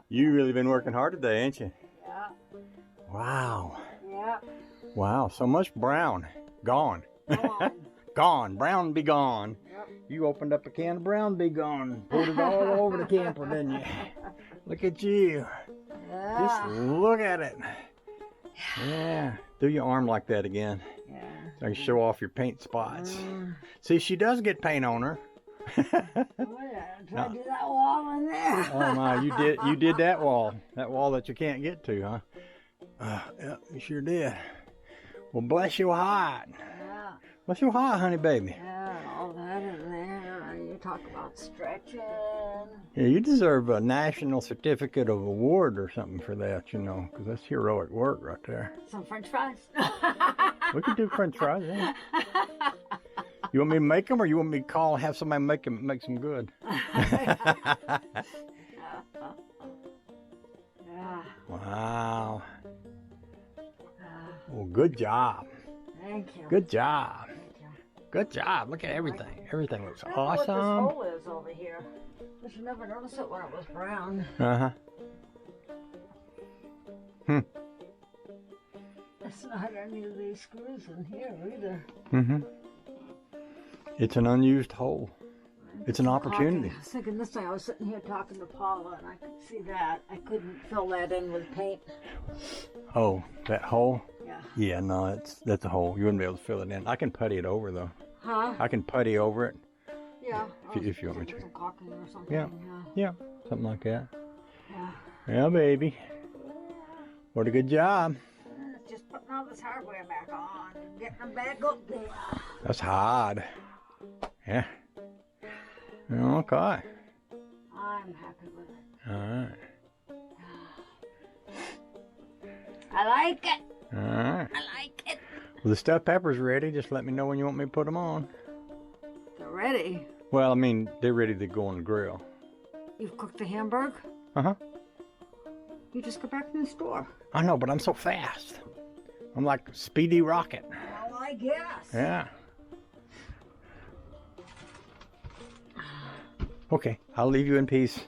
You really been working hard today, ain't you? Yeah. Wow. Yeah. Wow, so much brown. Gone. Gone. Gone. Brown be gone. Yep. You opened up a can of brown be gone. Poured it all over the camper, didn't you? Look at you. Just Yeah. look at it. Yeah. Do your arm like that again. Yeah. So I can show off your paint spots. Mm. See, she does get paint on her. Oh, yeah. Try to do that wall in there. Oh my, you did that wall that you can't get to, huh? Yeah, you sure did. Well, bless your heart. Yeah. Bless your heart, honey baby. Yeah. All that in there. You talk about stretching. Yeah, you deserve a national certificate of award or something for that, you know, because that's heroic work right there. Some French fries. We could do French fries, yeah. You want me to make them, or you want me to have somebody make some good? Yeah. Wow. Ah, Well, good job. thank you. Good job. Thank you. Good job. Look at everything. Everything looks I don't know what this awesome. hole is over here. I should never notice it when it was brown. Uh-huh. It's not any of these screws in here either. Mm-hmm. It's an unused hole. It's an opportunity. I was thinking this time I was sitting here talking to Paula and I could see that. I couldn't fill that in with paint. Oh, that hole? Yeah. Yeah, no, that's a hole. You wouldn't be able to fill it in. I can putty it over, though. Huh? I can putty over it. Yeah. If you want me to. Some caulking or something. Yeah. Yeah, something like that. Yeah. Yeah, baby. What a good job. It's just putting all this hardware back on and getting them back up there. That's hard. Yeah. Okay. I'm happy with it. All right. I like it. All right. I like it. Well, the stuffed pepper's ready. Just let me know when you want me to put them on. They're ready. Well, I mean, they're ready to go on the grill. You've cooked the hamburger? Uh-huh. You just got back from the store. I know, but I'm so fast. I'm like Speedy Rocket. Well, I guess. Yeah. Okay, I'll leave you in peace.